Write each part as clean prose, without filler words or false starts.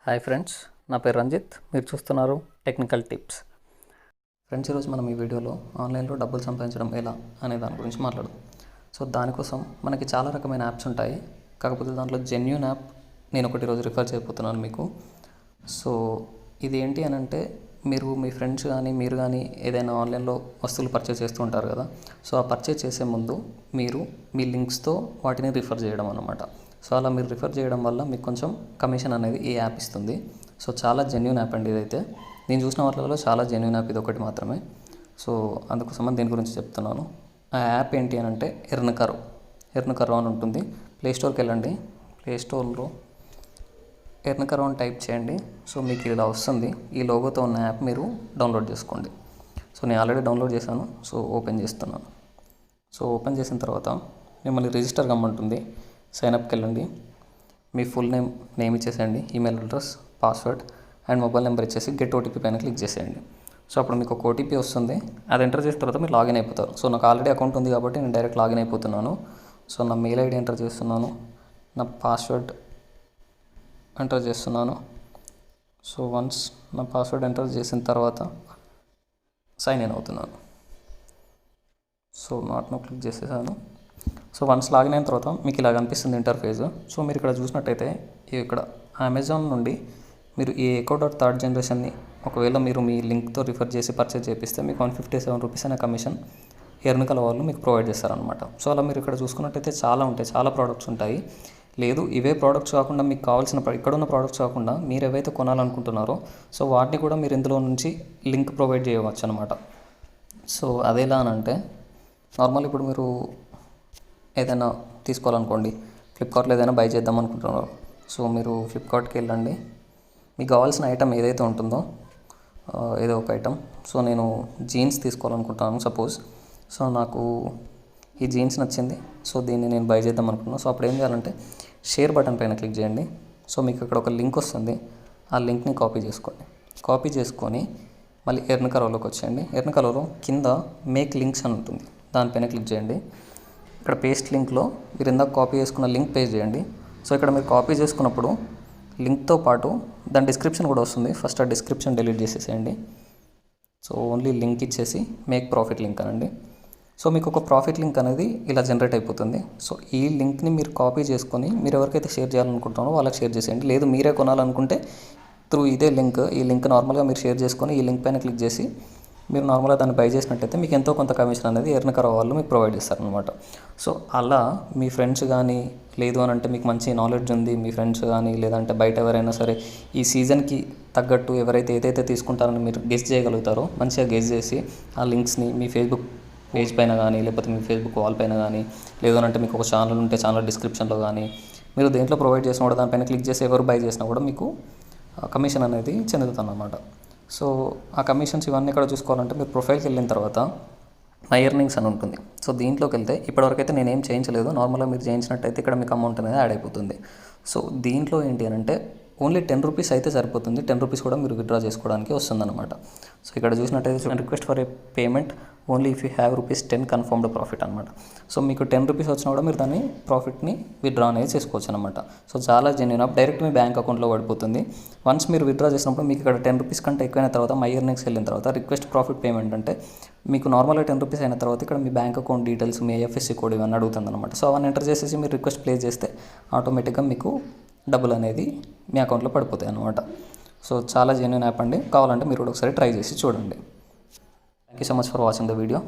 Hi friends, నా పేరు రంజిత్. మీరు చూస్తున్నారు టెక్నికల్ టిప్స్. ఫ్రెండ్స్, ఈరోజు మనం ఈ వీడియోలో ఆన్లైన్లో డబ్బులు సంపాదించడం ఎలా అనే దాని గురించి మాట్లాడదాం. సో దానికోసం మనకి చాలా రకమైన యాప్స్ ఉంటాయి. కాకపోతే దాంట్లో జెన్యూన్ యాప్ నేను ఒకటి ఈరోజు రిఫర్ చేయబోతున్నాను మీకు. సో ఇది ఏంటి అని అంటే, మీరు మీ ఫ్రెండ్స్ కానీ మీరు కానీ ఏదైనా ఆన్లైన్లో వస్తువులు పర్చేస్ చేస్తూ ఉంటారు కదా. సో ఆ పర్చేస్ చేసే ముందు మీరు మీ లింక్స్తో వాటిని రిఫర్ చేయడం అన్నమాట. సో అలా మీరు రిఫర్ చేయడం వల్ల మీకు కొంచెం కమిషన్ అనేది ఈ యాప్ ఇస్తుంది. సో చాలా జెన్యూన్ యాప్ అండి ఇదైతే. నేను చూసిన వాటిలో చాలా జెన్యూన్ యాప్ ఇది ఒకటి మాత్రమే. సో అందుకోసం దీని గురించి చెప్తున్నాను. ఆ యాప్ ఏంటి అని అంటే ఎర్న్కరో అని ఉంటుంది. ప్లేస్టోర్కి వెళ్ళండి. ప్లేస్టోర్లో ఎర్న్కరో అని టైప్ చేయండి. సో మీకు ఇలా వస్తుంది. ఈ లోగోతో ఉన్న యాప్ మీరు డౌన్లోడ్ చేసుకోండి. సో నేను ఆల్రెడీ డౌన్లోడ్ చేశాను. సో ఓపెన్ చేస్తున్నాను. సో ఓపెన్ చేసిన తర్వాత మిమ్మల్ని రిజిస్టర్ కమ్మంటుంది. సైన్అప్కి వెళ్ళండి. మీ ఫుల్ నేమ్ ఇచ్చేసేయండి, email address, password and mobile number ఇచ్చేసి గెట్ ఓటీపీ పైన క్లిక్ చేసేయండి. సో అప్పుడు మీకు ఒక ఓటీపీ వస్తుంది. అది ఎంటర్ చేసిన తర్వాత మీరు లాగిన్ అయిపోతారు. సో నాకు ఆల్రెడీ అకౌంట్ ఉంది కాబట్టి నేను డైరెక్ట్ లాగిన్ అయిపోతున్నాను. సో నా మెయిల్ ఐడి ఎంటర్ చేస్తున్నాను, నా పాస్వర్డ్ ఎంటర్ చేస్తున్నాను. సో వన్స్ నా పాస్వర్డ్ ఎంటర్ చేసిన తర్వాత సైన్ ఇన్ అవుతున్నాను. సో నాట్ నో క్లిక్ చేసేసాను. సో వన్స్ లాగిన్ అయిన తర్వాత మీకు ఇలా కనిపిస్తుంది ఇంటర్ఫేస్. సో మీరు ఇక్కడ చూసినట్టయితే ఇక్కడ అమెజాన్ నుండి మీరు ఈ EarnKaro జనరేషన్ని ఒకవేళ మీరు మీ లింక్తో రిఫర్ చేసి పర్చేజ్ చేపిస్తే మీకు 157 రూపీస్ అనే కమిషన్ EarnKaro వాళ్ళు మీకు ప్రొవైడ్ చేస్తారనమాట. సో అలా మీరు ఇక్కడ చూసుకున్నట్టయితే చాలా ప్రోడక్ట్స్ ఉంటాయి. లేదు ఇవే ప్రోడక్ట్స్ కాకుండా మీకు కావాల్సిన ఇక్కడున్న ప్రోడక్ట్స్ కాకుండా మీరు ఏవైతే కొనాలనుకుంటున్నారో సో వాటిని కూడా మీరు ఇందులో నుంచి లింక్ ప్రొవైడ్ చేయవచ్చు అనమాట. సో అదేలా అని అంటే, నార్మల్ ఇప్పుడు మీరు ఏదైనా తీసుకోవాలనుకోండి, ఫ్లిప్కార్ట్లో ఏదైనా బై చేద్దాం అనుకుంటున్నారు. సో మీరు ఫ్లిప్కార్ట్కి వెళ్ళండి. మీకు కావాల్సిన ఐటమ్ ఏదైతే ఉంటుందో ఏదో ఒక ఐటమ్. సో నేను జీన్స్ తీసుకోవాలనుకుంటున్నాను సపోజ్. సో నాకు ఈ జీన్స్ నచ్చింది. సో దీన్ని నేను బై చేద్దాం అనుకుంటున్నాను. సో అప్పుడు ఏం చేయాలంటే షేర్ బటన్ పైన క్లిక్ చేయండి. సో మీకు అక్కడ ఒక లింక్ వస్తుంది. ఆ లింక్ని కాపీ చేసుకొని మళ్ళీ EarnKaroలోకి వచ్చేయండి. EarnKaroలో కింద మేక్ లింక్స్ అని ఉంటుంది, దానిపైన క్లిక్ చేయండి. ఇక్కడ పేస్ట్ లింక్లో మీరు ఇందాక కాపీ చేసుకున్న లింక్ పేస్ట్ చేయండి. సో ఇక్కడ మీరు కాపీ చేసుకున్నప్పుడు లింక్తో పాటు దాని డిస్క్రిప్షన్ కూడా వస్తుంది. ఫస్ట్ ఆ డిస్క్రిప్షన్ డిలీట్ చేసేసేయండి. సో ఓన్లీ లింక్ ఇచ్చేసి మేక్ ప్రాఫిట్ లింక్ అనండి. సో మీకు ఒక ప్రాఫిట్ లింక్ అనేది ఇలా జనరేట్ అయిపోతుంది. సో ఈ లింక్ని మీరు కాపీ చేసుకొని మీరు ఎవరికైతే షేర్ చేయాలనుకుంటున్నారో వాళ్ళకి షేర్ చేసేయండి. లేదు మీరే కొనాలనుకుంటే త్రూ ఇదే లింక్, ఈ లింక్ నార్మల్గా మీరు షేర్ చేసుకొని ఈ లింక్ పైన క్లిక్ చేసి మీరు నార్మల్గా దాన్ని బై చేసినట్టయితే మీకు ఎంతో కొంత కమిషన్ అనేది EarnKaro వాళ్ళు మీకు ప్రొవైడ్ చేస్తారనమాట. సో అలా మీ ఫ్రెండ్స్ కానీ, లేదు అని అంటే మీకు మంచి నాలెడ్జ్ ఉంది, మీ ఫ్రెండ్స్ కానీ లేదంటే బయట ఎవరైనా సరే ఈ సీజన్కి తగ్గట్టు ఎవరైతే ఏదైతే తీసుకుంటారని మీరు గెస్ చేయగలుగుతారో మంచిగా గెస్ చేసి ఆ లింక్స్ని మీ ఫేస్బుక్ పేజ్ పైన కానీ లేకపోతే మీ ఫేస్బుక్ వాల్ పైన కానీ, లేదు అని అంటే మీకు ఒక ఛానల్ ఉంటే ఛానల్ డిస్క్రిప్షన్లో కానీ మీరు దేంట్లో ప్రొవైడ్ చేసినా కూడా దానిపైన క్లిక్ చేసి ఎవరు బై చేసినా కూడా మీకు కమిషన్ అనేది చెందుతుంది అన్నమాట. సో ఆ కమిషన్స్ ఇవన్నీ ఇక్కడ చూసుకోవాలంటే మీరు ప్రొఫైల్కి వెళ్ళిన తర్వాత మై ఎర్నింగ్స్ అని ఉంటుంది. సో దీంట్లోకి వెళ్తే ఇప్పటివరకు అయితే నేనేం చేయించలేదు. నార్మల్గా మీరు చేయించినట్టయితే ఇక్కడ మీకు అమౌంట్ అనేది యాడ్ అయిపోతుంది. సో దీంట్లో ఏంటి అని అంటే ఓన్లీ 10 రూపీస్ అయితే సరిపోతుంది. 10 రూపీస్ కూడా మీరు విత్డ్రా చేసుకోవడానికి వస్తుందన్నమాట. సో ఇక్కడ చూసినట్టయితే request for a payment only if you have ₹10 confirmed profit అనమాట. సో మీకు 10 రూపీస్ వచ్చినా కూడా మీరు దాన్ని ప్రాఫిట్ని విత్డ్రా అనేది చేసుకోవచ్చు అనమాట. సో చాలా జెన్యూన్ అప్, డైరెక్ట్ మీ బ్యాంక్ అకౌంట్లో పడిపోతుంది. వన్స్ మీరు విత్డ్రా చేసినప్పుడు మీకు ఇక్కడ 10 రూపీస్ కంటే ఎక్కువైన తర్వాత మై ఎర్నింగ్స్కి వెళ్ళిన తర్వాత రిక్వెస్ట్ ప్రాఫిట్ పేమెంట్ అంటే మీకు నార్మల్గా 10 రూపీస్ అయిన తర్వాత ఇక్కడ మీ బ్యాంక్ అకౌంట్ డీటెయిల్స్, మీ ఐఎఫ్ఎస్సి కోడ్ ఇవన్నీ అడుగుతుంది అనమాట. సో అవన్నీ ఎంటర్ చేసేసి మీరు రిక్వెస్ట్ ప్లేస్ చేస్తే ఆటోమేటిక్గా మీకు డబ్బులు అనేది మీ అకౌంట్లో పడిపోతాయి అన్నమాట. సో చాలా జెన్యూన్ యాప్ అండి. కావాలంటే మీరు కూడా ఒకసారి ట్రై చేసి చూడండి. Thank you so much for watching the video.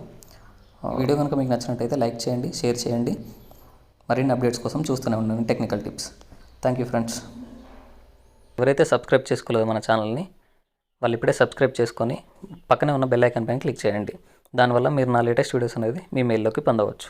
Video కనుక మీకు నచ్చినట్టయితే లైక్ చేయండి, షేర్ చేయండి. మరిన్ని అప్డేట్స్ కోసం చూస్తూనే ఉండండి technical tips. Thank you friends. ఎవరైతే సబ్స్క్రైబ్ చేసుకోలేదో మన ఛానల్ని వాళ్ళు ఇప్పుడే సబ్స్క్రైబ్ చేసుకొని పక్కనే ఉన్న బెల్ ఐకాన్ పైన క్లిక్ చేయండి. దానివల్ల మీరు నా లేటెస్ట్ వీడియోస్ అనేది మీ మెయిల్లోకి పొందవచ్చు.